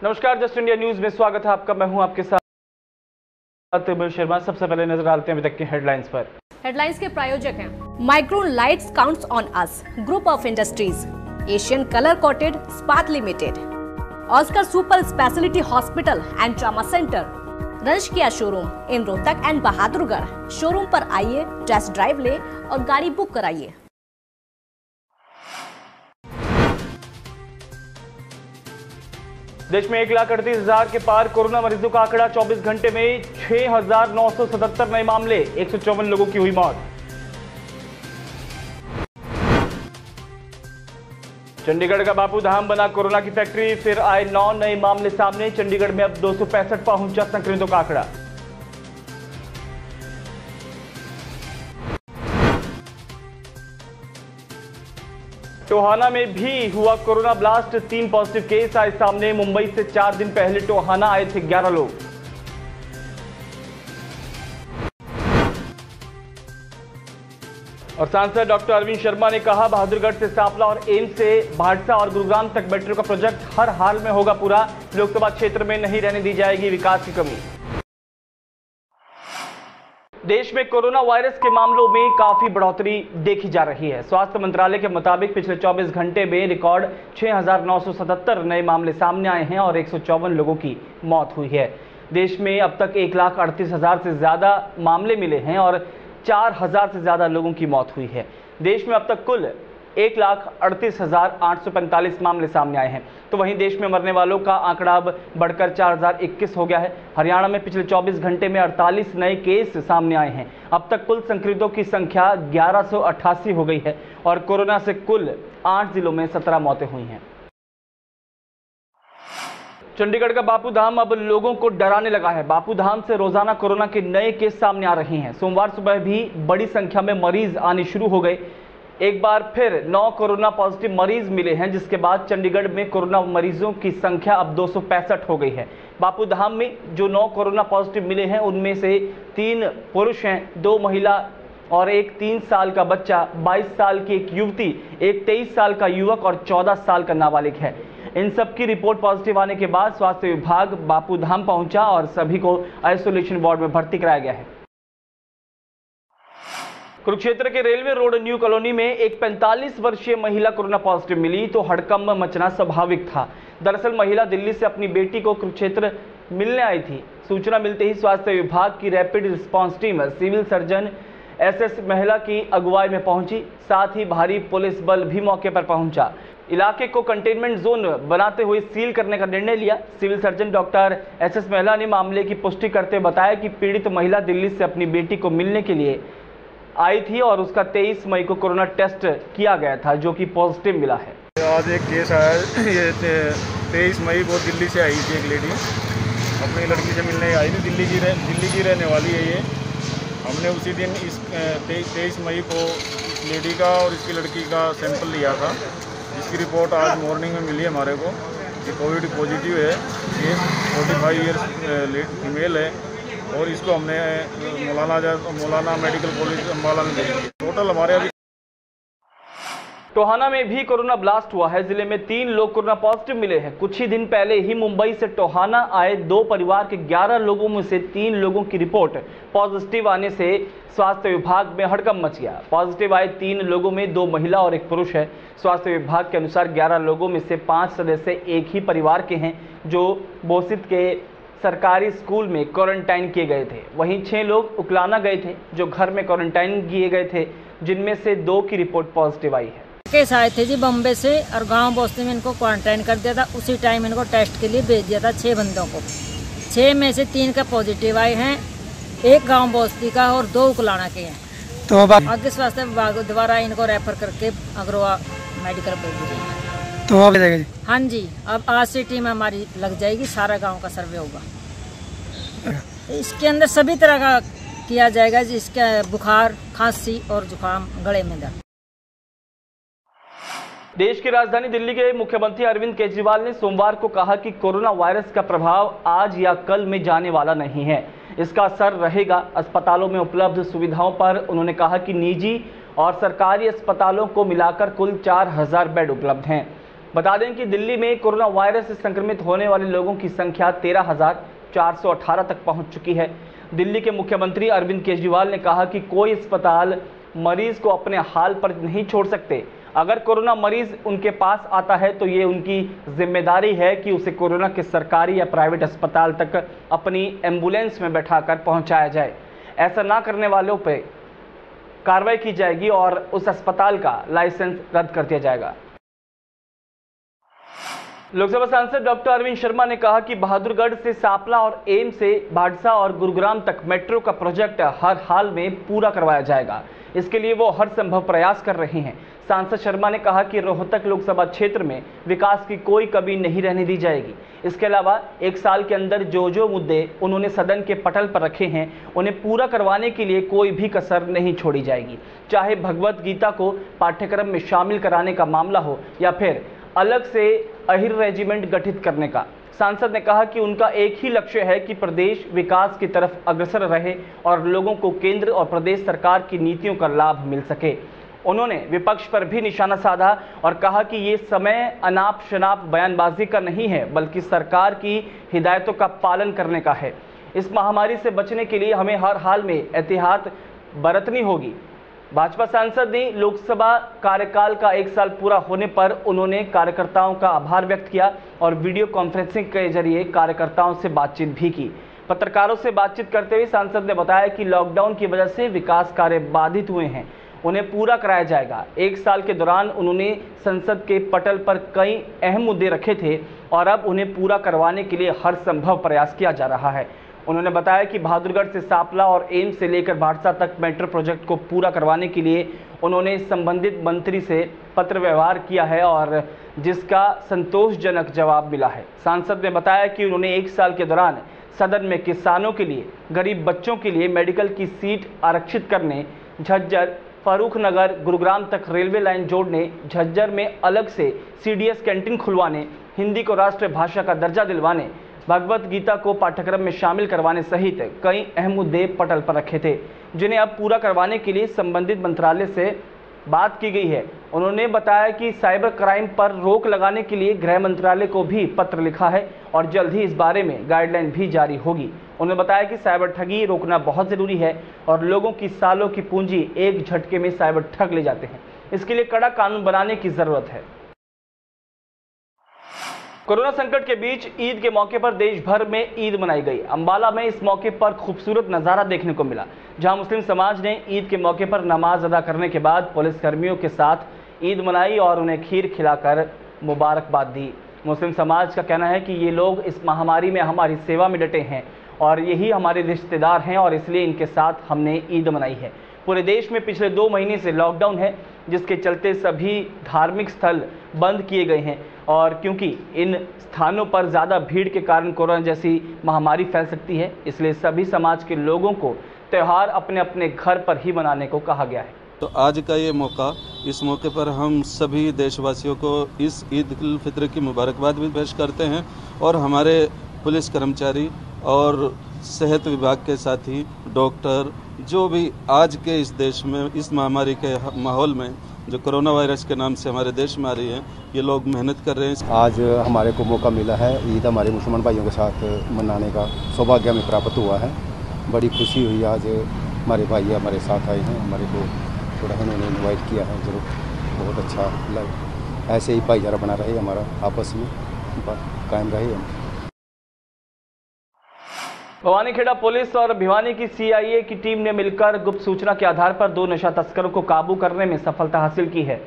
नमस्कार, just India news में स्वागत है आपका। मैं हूं आपके साथ मैं शर्मा। सबसे पहले नजर डालते हैं अभी तक के हेडलाइंस पर। हेडलाइंस के प्रायोजक हैं Micron lights counts on us, group of industries, Asian colour coated Ispat limited, Oscar super speciality hospital and trauma centre, रंश Kia showroom in Rohtak and Bahadurgarh. Showroom पर आइए, टेस्ट ड्राइव ले और गाड़ी बुक कराइए। देश में 1,38,000 के पार कोरोना मरीजों का आंकड़ा। 24 घंटे में 6,977 नए मामले, 154 लोगों की हुई मौत। चंडीगढ़ का बापू धाम बना कोरोना की फैक्ट्री, फिर आए 9 नए मामले सामने। चंडीगढ़ में अब 265 पहुंचा संक्रमितों का आंकड़ा। टोहाना में भी हुआ कोरोना ब्लास्ट, 3 पॉजिटिव केस आए सामने। मुंबई से 4 दिन पहले टोहाना आए थे 11 लोग। और सांसद डॉक्टर अरविंद शर्मा ने कहा, बहादुरगढ़ से सांपला और एम्स से भाटसा और गुरुग्राम तक मेट्रो का प्रोजेक्ट हर हाल में होगा पूरा। लोकसभा क्षेत्र में नहीं रहने दी जाएगी विकास की कमी। देश में कोरोना वायरस के मामलों में काफी बढ़ोतरी देखी जा रही है। स्वास्थ्य मंत्रालय के मुताबिक पिछले 24 घंटे में रिकॉर्ड 6,977 नए मामले सामने आए हैं और 154 लोगों की मौत हुई है। देश में अब तक 1,38,000 से ज्यादा मामले मिले हैं और 4,000 से ज्यादा लोगों की मौत हुई है। देश में अब तक कुल 1,38,845 मामले सामने आए हैं। तो वहीं देश में मरने वालों का आंकड़ा अब बढ़कर 4,021 हो गया है। हरियाणा में पिछले 24 घंटे में 48 नए केस सामने आए हैं। अब तक कुल संक्रमितों की संख्या 1188 हो गई है और कोरोना से कुल 8 जिलों में 17 मौतें हुई हैं। चंडीगढ़ का बापू धाम अब लोगों को डराने लगा है। बापू धाम से रोजाना कोरोना के नए केस सामने आ रहे हैं। सोमवार सुबह भी बड़ी संख्या में मरीज आने शुरू हो गए। एक बार फिर 9 कोरोना पॉजिटिव मरीज मिले हैं, जिसके बाद चंडीगढ़ में कोरोना मरीजों की संख्या अब 265 हो गई है। बापू धाम में जो 9 कोरोना पॉजिटिव मिले हैं उनमें से 3 पुरुष हैं, 2 महिला और एक 3 साल का बच्चा, 22 साल की एक युवती, एक 23 साल का युवक और 14 साल का नाबालिग है। इन सब की रिपोर्ट पॉजिटिव आने के बाद स्वास्थ्य विभाग बापू धाम पहुंचा और सभी को आइसोलेशन वार्ड में भर्ती कराया गया है। कुरुक्षेत्र के रेलवे रोड न्यू कॉलोनी में एक 45 वर्षीय महिला कोरोना पॉजिटिव मिली तो हड़कंप मचना स्वाभाविक था। दरअसल महिला दिल्ली से अपनी बेटी को कुरुक्षेत्र मिलने आई थी। सूचना मिलते ही स्वास्थ्य विभाग की rapid response team civil surgeon SS महिला की अगुवाई में पहुंची। साथ ही भारी पुलिस बल भी मौके पर पहुंचा। इलाके को कंटेनमेंट जोन बनाते हुए सील करने का निर्णय लिया। सिविल सर्जन डॉक्टर एसएस महिला ने मामले की पुष्टि करते बताया कि पीड़ित महिला दिल्ली से अपनी बेटी को मिलने के लिए आई थी और उसका 23 मई को कोरोना टेस्ट किया गया था, जो कि पॉजिटिव मिला है। आज एक केस आया, ये 23 मई को दिल्ली से आई थी एक लेडी, अपनी लड़की से मिलने आई थी। दिल्ली की रहने वाली है ये। हमने उसी दिन इस 23 मई को इस लेडी का और इसकी लड़की का सैंपल लिया था, जिसकी रिपोर्ट आज मॉर्निंग में मिली हमारे को कि कोविड पॉजिटिव है। ये 45 ईयर्स फीमेल है और इसको हमने मौलाना मेडिकल कॉलेज अम्बाला में भेज दिया। टोटल हमारे अभी टोहाना में भी कोरोना ब्लास्ट हुआ है। जिले में 3 लोग कोरोना पॉजिटिव मिले हैं। कुछ ही दिन पहले ही मुंबई से टोहाना आए 2 परिवार के 11 लोगों में से 3 लोगों की रिपोर्ट पॉजिटिव आने से स्वास्थ्य विभाग में हड़कंप मच गया। पॉजिटिव आए 3 लोगों में 2 महिला और 1 पुरुष है। स्वास्थ्य विभाग के अनुसार 11 लोगों में से 5 सदस्य एक ही परिवार के हैं, जो बोसित के सरकारी स्कूल में क्वारंटाइन किए गए थे। वहीं 6 लोग उकलाना गए थे, जो घर में क्वारंटाइन किए गए थे, जिनमें से 2 की रिपोर्ट पॉजिटिव आई है। केस आए थे जी बम्बे से और गांव बोस्ती में इनको क्वारंटाइन कर दिया था। उसी टाइम इनको टेस्ट के लिए भेज दिया था 6 बंदों को। 6 में से 3 का पॉजिटिव आए हैं, 1 गांव बोस्ती का और 2 उकलाना के हैं। तो आगे स्वास्थ्य विभाग द्वारा इनको रेफर करके अग्रवा मेडिकल भेज दिया। तो अब हाँ जी, अब आज से टीम हमारी लग जाएगी, सारा गांव का सर्वे होगा। इसके अंदर सभी तरह का किया जाएगा, जिसका बुखार, खांसी और जुकाम, गले में दर्द। देश की राजधानी दिल्ली के मुख्यमंत्री अरविंद केजरीवाल ने सोमवार को कहा कि कोरोना वायरस का प्रभाव आज या कल में जाने वाला नहीं है। इसका असर रहेगा अस्पतालों में उपलब्ध सुविधाओं पर। उन्होंने कहा कि निजी और सरकारी अस्पतालों को मिलाकर कुल 4,000 बेड उपलब्ध हैं। बता दें कि दिल्ली में कोरोना वायरस से संक्रमित होने वाले लोगों की संख्या 13,418 तक पहुंच चुकी है। दिल्ली के मुख्यमंत्री अरविंद केजरीवाल ने कहा कि कोई अस्पताल मरीज को अपने हाल पर नहीं छोड़ सकते। अगर कोरोना मरीज उनके पास आता है तो ये उनकी जिम्मेदारी है कि उसे कोरोना के सरकारी या प्राइवेट अस्पताल तक अपनी एम्बुलेंस में बैठाकर पहुंचाया जाए। ऐसा ना करने वालों पर कार्रवाई की जाएगी और उस अस्पताल का लाइसेंस रद्द कर दिया जाएगा। लोकसभा सांसद डॉक्टर अरविंद शर्मा ने कहा कि बहादुरगढ़ से सापला और एम्स से भाडसा और गुरुग्राम तक मेट्रो का प्रोजेक्ट हर हाल में पूरा करवाया जाएगा। इसके लिए वो हर संभव प्रयास कर रहे हैं। सांसद शर्मा ने कहा कि रोहतक लोकसभा क्षेत्र में विकास की कोई कमी नहीं रहने दी जाएगी। इसके अलावा एक साल के अंदर जो मुद्दे उन्होंने सदन के पटल पर रखे हैं उन्हें पूरा करवाने के लिए कोई भी कसर नहीं छोड़ी जाएगी, चाहे भगवत गीता को पाठ्यक्रम में शामिल कराने का मामला हो या फिर अलग से अहिर रेजिमेंट गठित करने का। सांसद ने कहा कि उनका एक ही लक्ष्य है कि प्रदेश विकास की तरफ अग्रसर रहे और लोगों को केंद्र और प्रदेश सरकार की नीतियों का लाभ मिल सके। उन्होंने विपक्ष पर भी निशाना साधा और कहा कि ये समय अनाप शनाप बयानबाजी का नहीं है, बल्कि सरकार की हिदायतों का पालन करने का है। इस महामारी से बचने के लिए हमें हर हाल में एहतियात बरतनी होगी। भाजपा सांसद ने लोकसभा कार्यकाल का 1 साल पूरा होने पर उन्होंने कार्यकर्ताओं का आभार व्यक्त किया और वीडियो कॉन्फ्रेंसिंग के जरिए कार्यकर्ताओं से बातचीत भी की। पत्रकारों से बातचीत करते हुए सांसद ने बताया कि लॉकडाउन की वजह से विकास कार्य बाधित हुए हैं, उन्हें पूरा कराया जाएगा। 1 साल के दौरान उन्होंने संसद के पटल पर कई अहम मुद्दे रखे थे और अब उन्हें पूरा करवाने के लिए हर संभव प्रयास किया जा रहा है। उन्होंने बताया कि बहादुरगढ़ से सापला और एम्स से लेकर भाडसा तक मेट्रो प्रोजेक्ट को पूरा करवाने के लिए उन्होंने संबंधित मंत्री से पत्र व्यवहार किया है और जिसका संतोषजनक जवाब मिला है। सांसद ने बताया कि उन्होंने 1 साल के दौरान सदन में किसानों के लिए, गरीब बच्चों के लिए मेडिकल की सीट आरक्षित करने, झज्जर, फरूखनगर, गुरुग्राम तक रेलवे लाइन जोड़ने, झज्जर में अलग से CDS कैंटीन खुलवाने, हिंदी को राष्ट्रभाषा का दर्जा दिलवाने, भगवत गीता को पाठ्यक्रम में शामिल करवाने सहित कई अहम मुद्दे पटल पर रखे थे, जिन्हें अब पूरा करवाने के लिए संबंधित मंत्रालय से बात की गई है। उन्होंने बताया कि साइबर क्राइम पर रोक लगाने के लिए गृह मंत्रालय को भी पत्र लिखा है और जल्द ही इस बारे में गाइडलाइन भी जारी होगी। उन्होंने बताया कि साइबर ठगी रोकना बहुत ज़रूरी है और लोगों की सालों की पूंजी एक झटके में साइबर ठग ले जाते हैं। इसके लिए कड़ा कानून बनाने की ज़रूरत है। कोरोना संकट के बीच ईद के मौके पर देश भर में ईद मनाई गई। अंबाला में इस मौके पर खूबसूरत नज़ारा देखने को मिला, जहां मुस्लिम समाज ने ईद के मौके पर नमाज अदा करने के बाद पुलिसकर्मियों के साथ ईद मनाई और उन्हें खीर खिलाकर मुबारकबाद दी। मुस्लिम समाज का कहना है कि ये लोग इस महामारी में हमारी सेवा में डटे हैं और यही हमारे रिश्तेदार हैं और इसलिए इनके साथ हमने ईद मनाई है। पूरे देश में पिछले 2 महीने से लॉकडाउन है, जिसके चलते सभी धार्मिक स्थल बंद किए गए हैं और क्योंकि इन स्थानों पर ज़्यादा भीड़ के कारण कोरोना जैसी महामारी फैल सकती है, इसलिए सभी समाज के लोगों को त्यौहार अपने अपने घर पर ही मनाने को कहा गया है। तो आज का ये मौका, इस मौके पर हम सभी देशवासियों को इस ईद उल फित्र की मुबारकबाद भी पेश करते हैं और हमारे पुलिस कर्मचारी और सेहत विभाग के साथी, डॉक्टर, जो भी आज के इस देश में इस महामारी के माहौल में जो कोरोना वायरस के नाम से हमारे देश में आ रही है, ये लोग मेहनत कर रहे हैं। आज हमारे को मौका मिला है ईद हमारे मुसलमान भाइयों के साथ मनाने का सौभाग्य हमें प्राप्त हुआ है। बड़ी खुशी हुई, आज हमारे भाई हमारे साथ आए हैं, हमारे को थोड़ा उन्होंने इन्वाइट किया है, जरूर बहुत अच्छा लगा। ऐसे ही भाईचारा बना रहे, हमारा आपस में कायम रहे। भवानीखेड़ा पुलिस और भिवानी की CIA की टीम ने मिलकर गुप्त सूचना के आधार पर 2 नशा तस्करों को काबू करने में सफलता हासिल की है।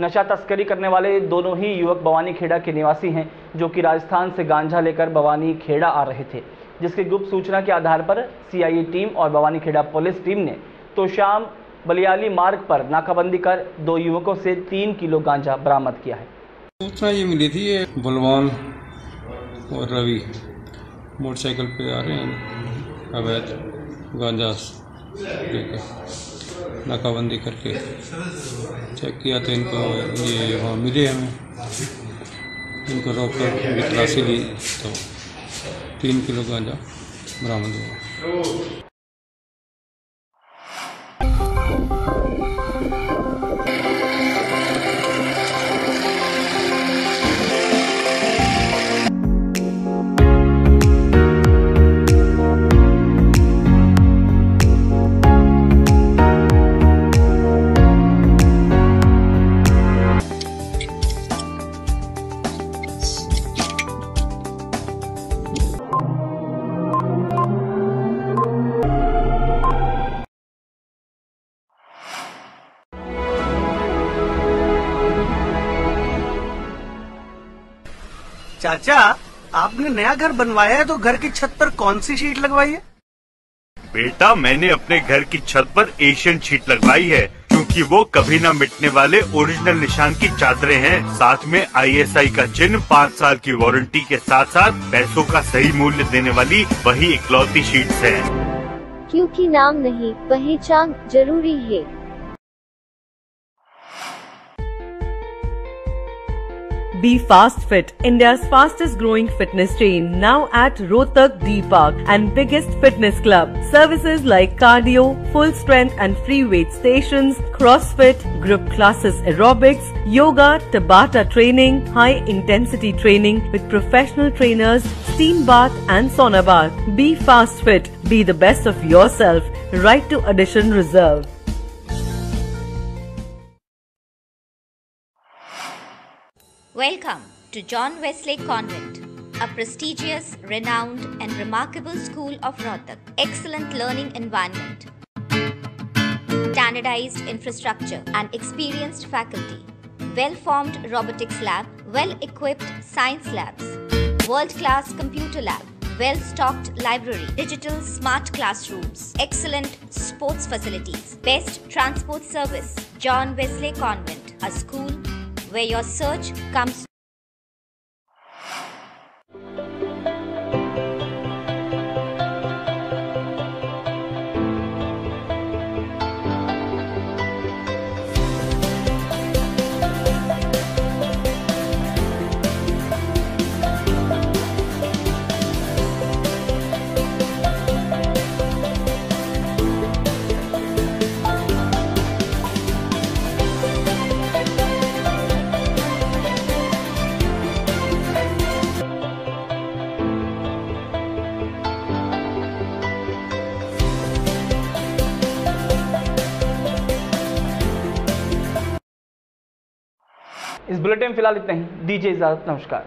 नशा तस्करी करने वाले दोनों ही युवक भवानीखेड़ा के निवासी हैं, जो कि राजस्थान से गांजा लेकर भवानीखेड़ा आ रहे थे, जिसकी गुप्त सूचना के आधार पर CIA टीम और भवानीखेड़ा पुलिस टीम ने तोशाम बलियाली मार्ग पर नाकाबंदी कर 2 युवकों से 3 किलो गांजा बरामद किया है। सूचना ये मिली थी, ये बलवान और रवि मोटरसाइकिल पे आ रहे हैं, अवैध गांजा लेकर नाकाबंदी करके चेक किया तो इनको ये वहाँ मिले, हमें इनको रोक कर तलाशी ली तो 3 किलो गांजा बरामद हुआ। चाचा, आपने नया घर बनवाया है तो घर की छत पर कौन सी शीट लगवाई है? बेटा, मैंने अपने घर की छत पर एशियन शीट लगवाई है, क्योंकि वो कभी न मिटने वाले ओरिजिनल निशान की चादरें हैं। साथ में ISI का चिन्ह, 5 साल की वारंटी के साथ साथ पैसों का सही मूल्य देने वाली वही इकलौती शीट्स हैं। क्योंकि नाम नहीं, पहचान जरूरी है। Be Fast Fit, India's fastest growing fitness chain, now at Rohtak D Park and biggest fitness club. Services like cardio, full strength and free weight stations, CrossFit, group classes, aerobics, yoga, Tabata training, high intensity training with professional trainers, steam bath and sauna bath. Be Fast Fit, be the best of yourself. Right to addition reserved. Welcome to John Wesley Convent, a prestigious, renowned and remarkable school of Rohtak. Excellent learning environment, standardized infrastructure and experienced faculty, well-formed robotics lab, well-equipped science labs, world-class computer lab, well-stocked library, digital smart classrooms, excellent sports facilities, best transport service. John Wesley Convent, a school where your search comes. इस bulletin में फिलहाल इतना ही। दीजिए इजाजत, नमस्कार।